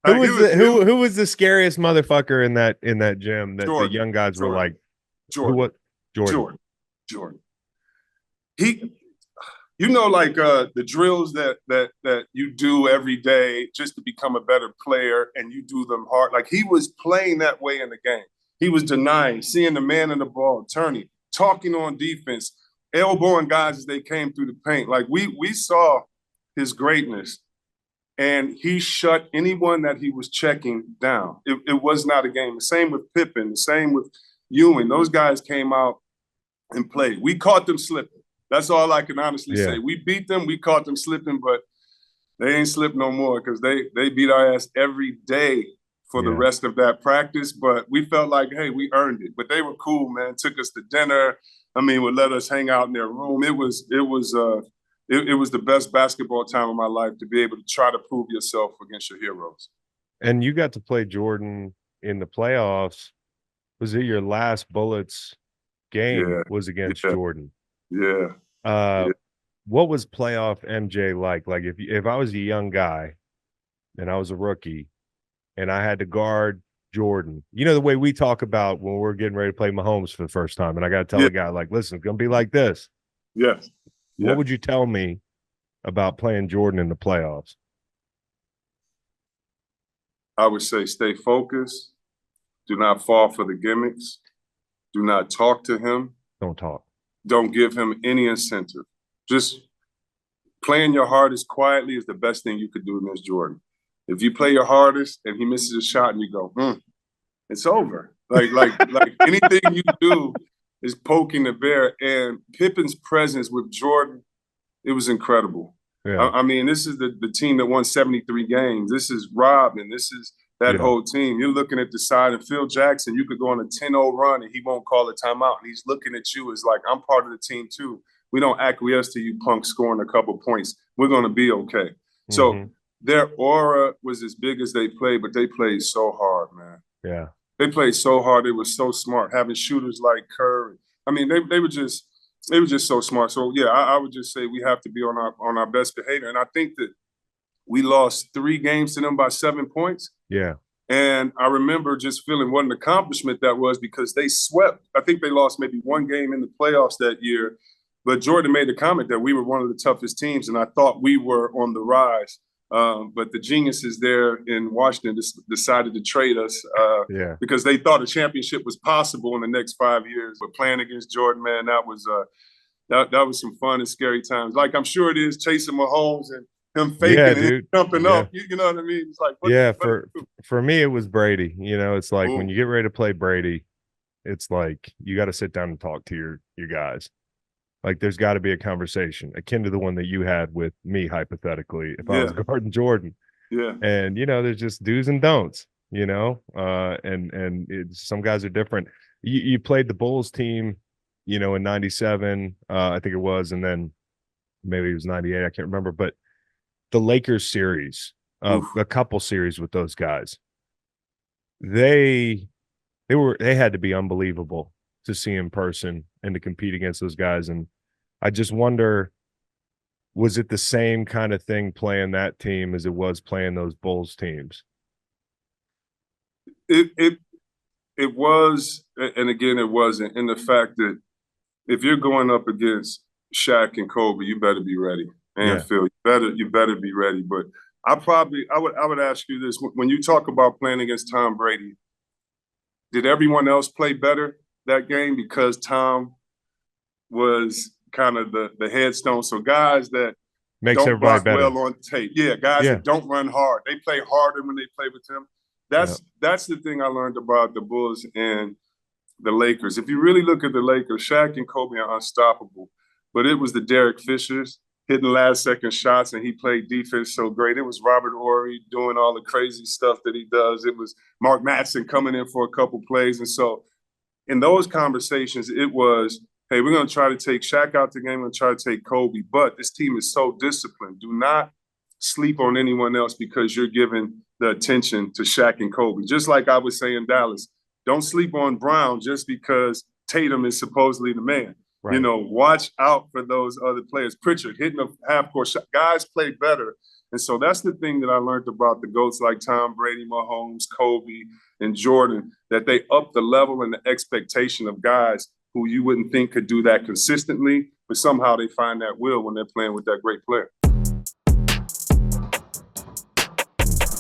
Like, Who was the scariest motherfucker in that gym that the Jordan, young guys were like, who Jordan, what? Jordan. Jordan, Jordan. He, like the drills that you do every day just to become a better player, and you do them hard. Like, he was playing that way in the game. He was denying, seeing the man in the ball, turning, talking on defense, elbowing guys as they came through the paint. Like, we saw his greatness, and he shut anyone that he was checking down. It was not a game. The same with Pippen, the same with Ewing. Those guys came out and played. We caught them slipping. That's all I can honestly say. We beat them. We caught them slipping, but they ain't slipped no more because they beat our ass every day for the rest of that practice. But we felt like, hey, we earned it. But they were cool, man. Took us to dinner. I mean, would let us hang out in their room. It was the best basketball time of my life to be able to try to prove yourself against your heroes. And you got to play Jordan in the playoffs. Was it your last Bullets game was against Jordan? Yeah. What was playoff MJ like? Like, if I was a young guy and I was a rookie and I had to guard Jordan, you know, the way we talk about when we're getting ready to play Mahomes for the first time, and I got to tell the guy, like, listen, it's going to be like this. Yes. What would you tell me about playing Jordan in the playoffs? I would say stay focused. Do not fall for the gimmicks. Do not talk to him. Don't talk. Don't give him any incentive. Just playing your hardest quietly is the best thing you could do against Jordan. If you play your hardest and he misses a shot and you go, it's over. Like anything you do is poking the bear. And Pippen's presence with Jordan, it was incredible. Yeah. I mean, this is the team that won 73 games. This is Rodman. This is that whole team. You're looking at the side, and Phil Jackson, you could go on a 10-0 run and he won't call a timeout. And he's looking at you as like, I'm part of the team too. We don't acquiesce to you punks scoring a couple points. We're going to be okay. So their aura was as big as they played, but they played so hard, man. Yeah. They played so hard. They were so smart, having shooters like Kerr. I mean, they were just so smart. So yeah, I would just say we have to be on our best behavior. And I think that we lost 3 games to them by 7 points. Yeah. And I remember just feeling what an accomplishment that was because they swept. I think they lost maybe 1 game in the playoffs that year. But Jordan made the comment that we were one of the toughest teams, and I thought we were on the rise. But the geniuses there in Washington decided to trade us because they thought a championship was possible in the next 5 years. But playing against Jordan, man, that was some fun and scary times. Like, I'm sure it is chasing Mahomes and him faking and him jumping up. You know what I mean? It's like, for me, it was Brady. You know, it's like when you get ready to play Brady, it's like you got to sit down and talk to your guys. Like, there's got to be a conversation akin to the one that you had with me, hypothetically, if I was guarding Jordan. Yeah. And, you know, there's just do's and don'ts, you know, some guys are different. You played the Bulls team, you know, in 97, I think it was, and then maybe it was 98, I can't remember. But the Lakers series, a couple series with those guys, they had to be unbelievable to see in person and to compete against those guys. And I just wonder, was it the same kind of thing playing that team as it was playing those Bulls teams? It was, and again, it wasn't, in the fact that if you're going up against Shaq and Kobe, you better be ready. And Phil, you better be ready. But I would ask you this: when you talk about playing against Tom Brady, did everyone else play better that game because Tom was kind of the headstone? So guys that makes don't everybody block better well on tape, guys that don't run hard, they play harder when they play with him. That's the thing I learned about the Bulls and the Lakers. If you really look at the Lakers, Shaq and Kobe are unstoppable, but it was the Derek Fishers hitting last-second shots, and he played defense so great. It was Robert Horry doing all the crazy stuff that he does. It was Mark Matson coming in for a couple plays. And so in those conversations, it was, hey, we're going to try to take Shaq out the game. We're going to try to take Kobe. But this team is so disciplined. Do not sleep on anyone else because you're giving the attention to Shaq and Kobe. Just like I was saying, Dallas, don't sleep on Brown just because Tatum is supposedly the man. Right. You know, watch out for those other players. Pritchard hitting a half-court shot. Guys play better And so that's the thing that I learned about the GOATs like Tom Brady, Mahomes, Kobe, and Jordan, that they up the level and the expectation of guys who you wouldn't think could do that consistently, but somehow they find that will when they're playing with that great player.